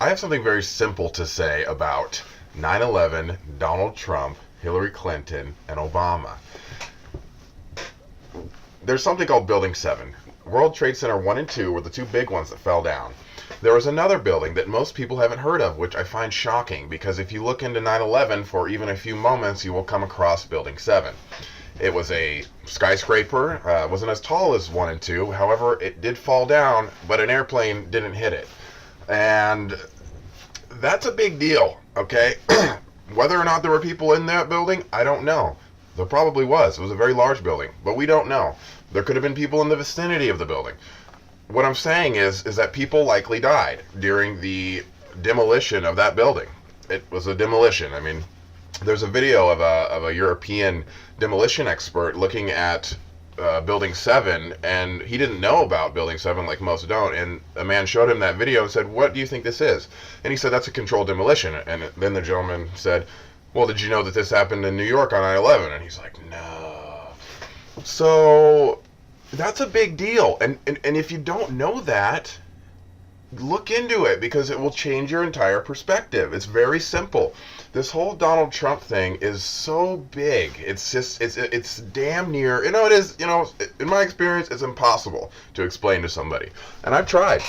I have something very simple to say about 9/11, Donald Trump, Hillary Clinton, and Obama. There's something called Building 7. World Trade Center 1 and 2 were the two big ones that fell down. There was another building that most people haven't heard of, which I find shocking, because if you look into 9/11 for even a few moments, you will come across Building 7. It was a skyscraper, wasn't as tall as 1 and 2, however, it did fall down, but an airplane didn't hit it. And that's a big deal, okay? Whether or not there were people in that building, I don't know. There probably was. It was a very large building, but we don't know. There could have been people in the vicinity of the building. What I'm saying is that people likely died during the demolition of that building. It was a demolition. I mean, there's a video of a European demolition expert looking at Building 7, and he didn't know about Building 7 like most don't, and a man showed him that video and said, "What do you think this is?" And he said, "That's a controlled demolition." And then the gentleman said, "Well, did you know that this happened in New York on 9/11?" And he's like, "No." So that's a big deal, and if you don't know that, look into it, because it will change your entire perspective. It's very simple. This whole Donald Trump thing is so big. It's just it's damn near, it is, in my experience, it's impossible to explain to somebody. And I've tried,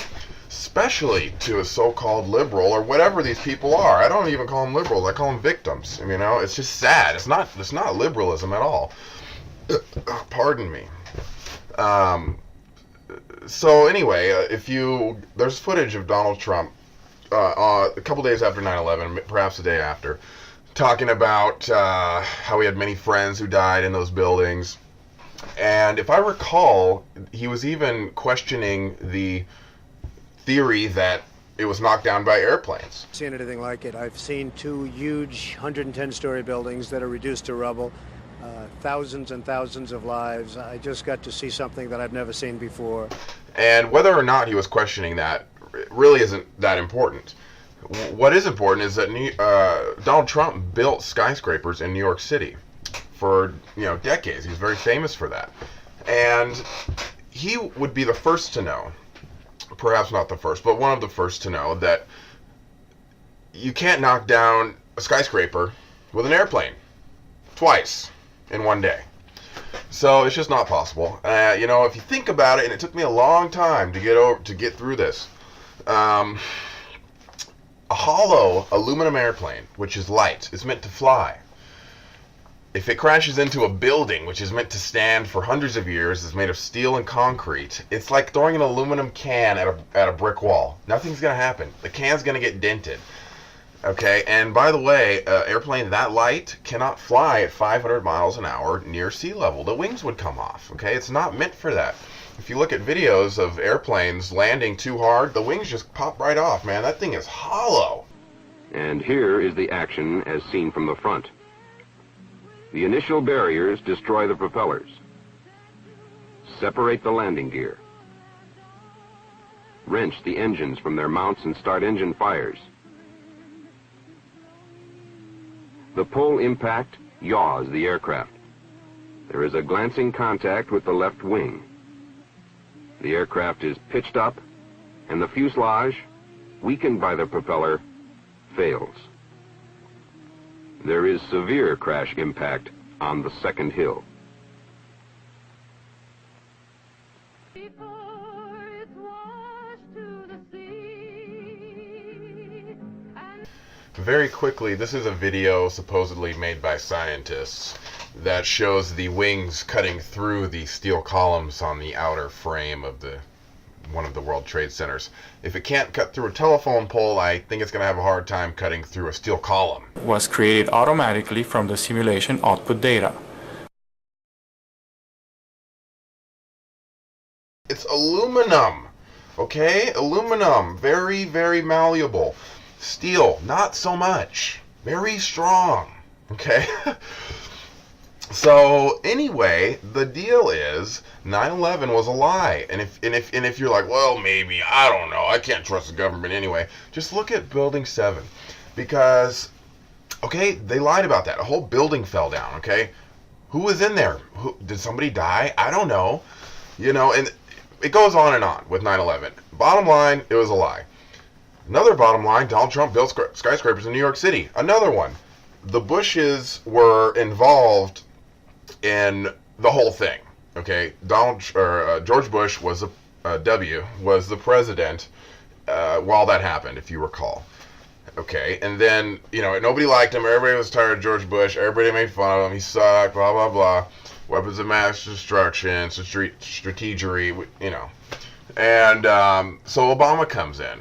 especially to a so-called liberal or whatever these people are. I don't even call them liberals. I call them victims. It's just sad. It's not liberalism at all. Pardon me. So anyway, there's footage of Donald Trump a couple days after 9/11, perhaps a day after, talking about how he had many friends who died in those buildings. And if I recall, he was even questioning the theory that it was knocked down by airplanes. Seen anything like it. I've seen two huge 110-story buildings that are reduced to rubble. Thousands and thousands of lives. I just got to see something that I've never seen before. And whether or not he was questioning that really isn't that important. What is important is that Donald Trump built skyscrapers in New York City for decades. He's very famous for that. And he would be the first to know, perhaps not the first, but one of the first to know, that you can't knock down a skyscraper with an airplane twice in one day. So it's just not possible. If you think about it, and it took me a long time to get through this. A hollow aluminum airplane, which is light, is meant to fly. If it crashes into a building, which is meant to stand for hundreds of years, is made of steel and concrete, it's like throwing an aluminum can at a brick wall. Nothing's going to happen. The can's going to get dented. Okay, and by the way, an airplane that light cannot fly at 500 miles an hour near sea level. The wings would come off, okay? It's not meant for that. If you look at videos of airplanes landing too hard, the wings just pop right off, man. That thing is hollow. And here is the action as seen from the front. The initial barriers destroy the propellers. Separate the landing gear. Wrench the engines from their mounts and start engine fires. The pull impact yaws the aircraft. There is a glancing contact with the left wing. The aircraft is pitched up, and the fuselage, weakened by the propeller, fails. There is severe crash impact on the second hill. Very quickly, this is a video supposedly made by scientists that shows the wings cutting through the steel columns on the outer frame of one of the World Trade Centers. If it can't cut through a telephone pole, I think it's going to have a hard time cutting through a steel column. Was created automatically from the simulation output data. It's aluminum, okay? Aluminum, very, very malleable. Steel, not so much. Very strong, okay? So anyway, the deal is 9/11 was a lie. And if you're like, well, maybe, I don't know, I can't trust the government anyway, just look at Building 7. Because, okay, they lied about that. A whole building fell down, okay? Who was in there? Did somebody die? I don't know. And it goes on and on with 9/11. Bottom line, it was a lie. Another bottom line, Donald Trump built skyscrapers in New York City. Another one. The Bushes were involved in the whole thing. Okay, George Bush was was the president while that happened, if you recall. Okay, and then, nobody liked him. Everybody was tired of George Bush. Everybody made fun of him. He sucked, blah, blah, blah. Weapons of mass destruction, strategery, And so Obama comes in.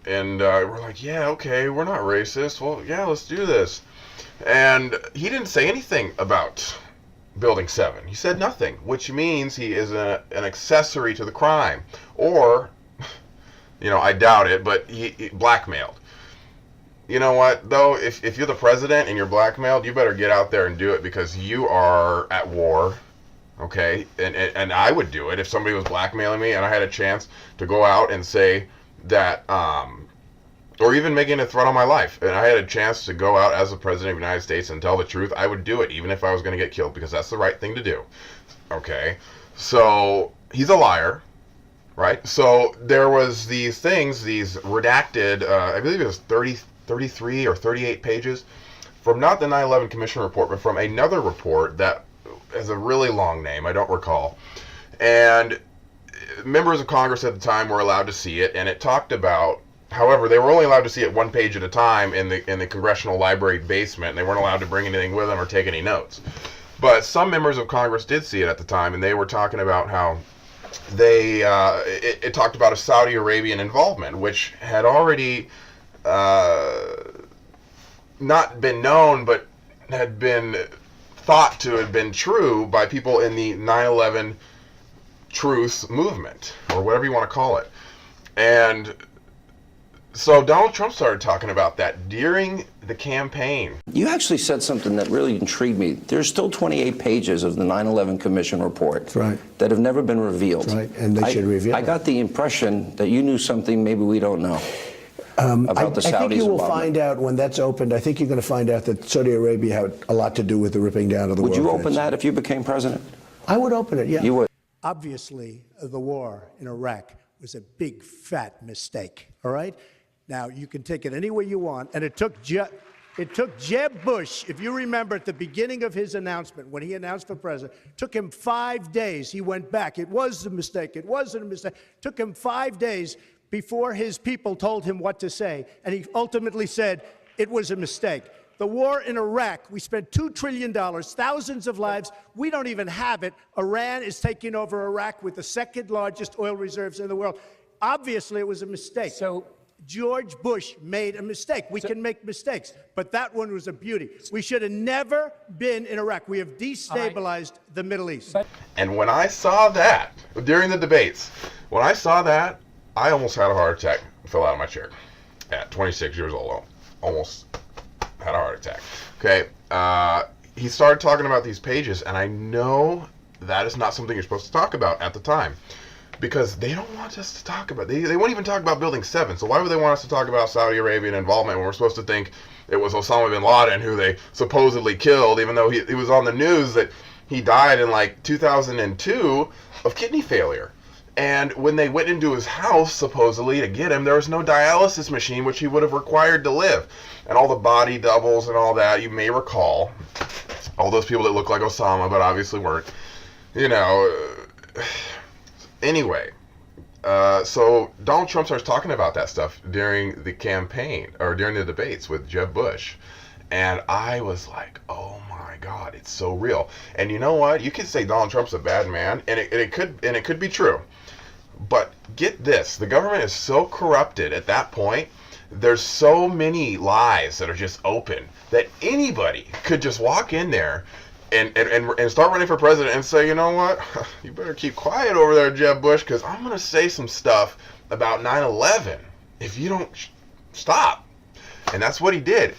And we're like, yeah, okay, we're not racist. Well, yeah, let's do this. And he didn't say anything about Building 7. He said nothing, which means he is an accessory to the crime. Or, I doubt it, but he blackmailed. You know what, though? If you're the president and you're blackmailed, you better get out there and do it, because you are at war, okay? And I would do it if somebody was blackmailing me and I had a chance to go out and say that, or even making a threat on my life, and I had a chance to go out as the president of the United States and tell the truth, I would do it, even if I was going to get killed, because that's the right thing to do, okay? So, he's a liar. Right? So there was these redacted, I believe it was 33 or 38 pages from not the 9/11 Commission report, but from another report that has a really long name, I don't recall. And members of Congress at the time were allowed to see it, and it talked about, however, they were only allowed to see it one page at a time in the Congressional Library basement, and they weren't allowed to bring anything with them or take any notes. But some members of Congress did see it at the time, and they were talking about how it talked about a Saudi Arabian involvement, which had already not been known, but had been thought to have been true by people in the 9/11 truth movement, or whatever you want to call it. And so Donald Trump started talking about that during the campaign. You actually said something that really intrigued me. There's still 28 pages of the 9/11 Commission report that have never been revealed. Right, and they should reveal I got the impression that you knew something maybe we don't know about the Saudis. I think you will involvement. find out when that's opened. I think you're going to find out that Saudi Arabia had a lot to do with the ripping down of the World Would you Trade open Center. that if you became president? I would open it, yeah. You would. Obviously, the war in Iraq was a big, fat mistake, all right? Now, you can take it any way you want, and it took Jeb Bush, if you remember at the beginning of his announcement, when he announced for president, took him 5 days. He went back. It was a mistake. It wasn't a mistake. Took him 5 days before his people told him what to say, and he ultimately said it was a mistake. The war in Iraq, we spent $2 trillion, thousands of lives. We don't even have it. Iran is taking over Iraq with the second largest oil reserves in the world. Obviously, it was a mistake. So George Bush made a mistake. We can make mistakes, but that one was a beauty. We should have never been in Iraq. We have destabilized the Middle East. And when I saw that, during the debates, when I saw that, I almost had a heart attack and fell out of my chair at 26 years old. Almost had a heart attack. Okay, he started talking about these pages, and I know that is not something you're supposed to talk about at the time, because they don't want us to talk about it. They won't even talk about Building 7, so why would they want us to talk about Saudi Arabian involvement when we're supposed to think it was Osama bin Laden who they supposedly killed, even though he was on the news that he died in like 2002 of kidney failure. And when they went into his house, supposedly, to get him, there was no dialysis machine, which he would have required to live. And all the body doubles and all that, you may recall. All those people that look like Osama, but obviously weren't. Anyway, so Donald Trump starts talking about that stuff during the campaign, or during the debates with Jeb Bush. And I was like, oh my God, it's so real. And you know what? You could say Donald Trump's a bad man, and it could be true. But get this, the government is so corrupted at that point, there's so many lies that are just open that anybody could just walk in there and start running for president and say, you know what, you better keep quiet over there, Jeb Bush, because I'm going to say some stuff about 9/11 if you don't stop. And that's what he did.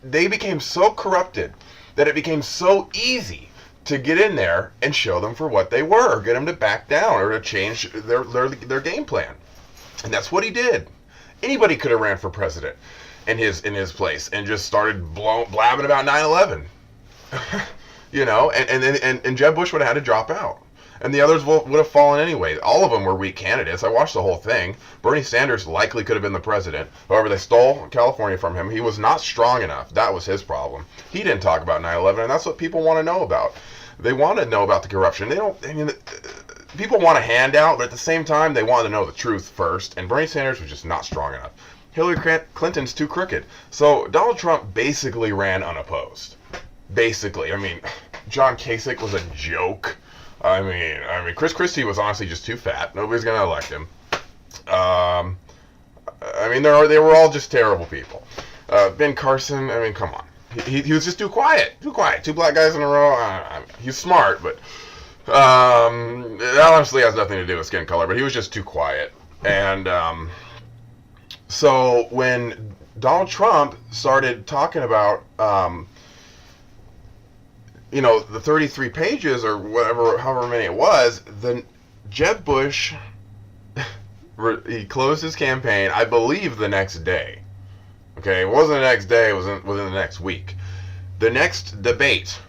They became so corrupted that it became so easy to get in there and show them for what they were, or get them to back down, or to change their game plan. And that's what he did. Anybody could have ran for president in his place and just started blabbing about 9/11. And Jeb Bush would have had to drop out. and the others would have fallen anyway. All of them were weak candidates. I watched the whole thing. Bernie Sanders likely could have been the president. However, they stole California from him. He was not strong enough. That was his problem. He didn't talk about 9/11, and that's what people want to know about. They want to know about the corruption. They don't. I mean, people want a handout, but at the same time, they want to know the truth first. And Bernie Sanders was just not strong enough. Hillary Clinton's too crooked. So Donald Trump basically ran unopposed. Basically, I mean, John Kasich was a joke. I mean, Chris Christie was honestly just too fat. Nobody's gonna elect him. I mean, they were all just terrible people. Ben Carson, I mean, come on. He was just too quiet. Too quiet. Two black guys in a row. He's smart, but that honestly has nothing to do with skin color. But he was just too quiet. And so when Donald Trump started talking about the 33 pages or whatever, however many it was, then Jeb Bush, he closed his campaign, I believe, the next day. Okay, it wasn't the next day, it was within the next week. The next debate,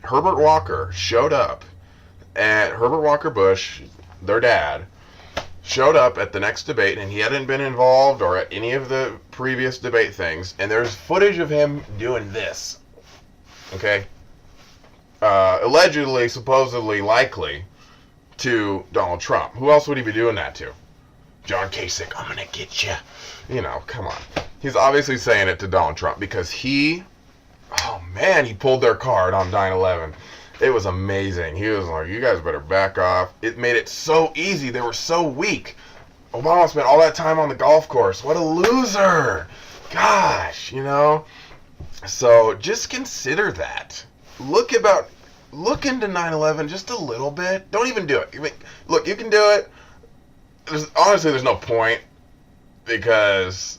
Herbert Walker showed up, and Herbert Walker Bush, their dad, showed up at the next debate, and he hadn't been involved or at any of the previous debate things, and there's footage of him doing this. Okay? Allegedly, supposedly, likely to Donald Trump. Who else would he be doing that to? John Kasich, I'm gonna get you. You know, come on. He's obviously saying it to Donald Trump because he pulled their card on 9/11. It was amazing. He was like, you guys better back off. It made it so easy. They were so weak. Obama spent all that time on the golf course. What a loser. Gosh, So just consider that. Look into 9/11 just a little bit. Don't even do it. Look, you can do it. Honestly, there's no point because,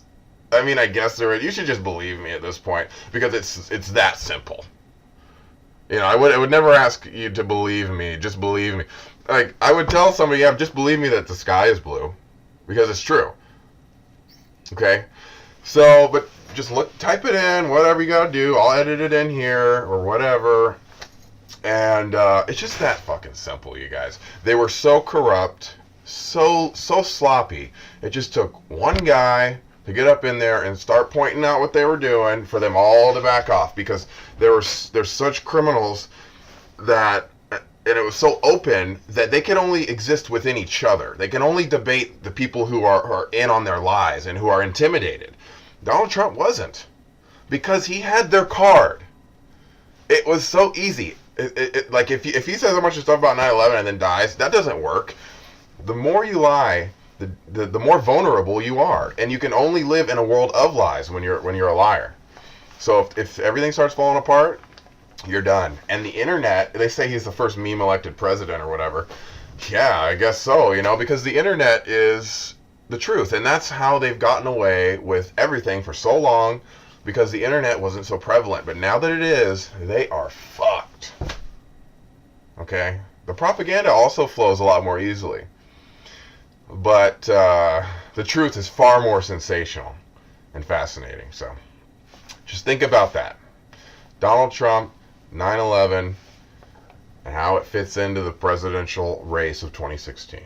I guess you should just believe me at this point because it's that simple. I would never ask you to believe me. Just believe me. Like, I would tell somebody, yeah, just believe me that the sky is blue because it's true. Okay? So, but just type it in, whatever you gotta do. I'll edit it in here or whatever. And it's just that fucking simple, you guys. They were so corrupt, so sloppy. It just took one guy to get up in there and start pointing out what they were doing for them all to back off because there's such criminals that, and it was so open that they can only exist within each other. They can only debate the people who are in on their lies and who are intimidated. Donald Trump wasn't because he had their card. It was so easy. Like if he says a bunch of stuff about 9/11 and then dies, that doesn't work. The more you lie, the more vulnerable you are, and you can only live in a world of lies when you're a liar. So if everything starts falling apart, you're done. And the internet, they say he's the first meme elected president or whatever. Yeah, I guess so. Because the internet is the truth, and that's how they've gotten away with everything for so long. Because the internet wasn't so prevalent. But now that it is, they are fucked. Okay? The propaganda also flows a lot more easily. But the truth is far more sensational and fascinating. So just think about that. Donald Trump, 9/11, and how it fits into the presidential race of 2016.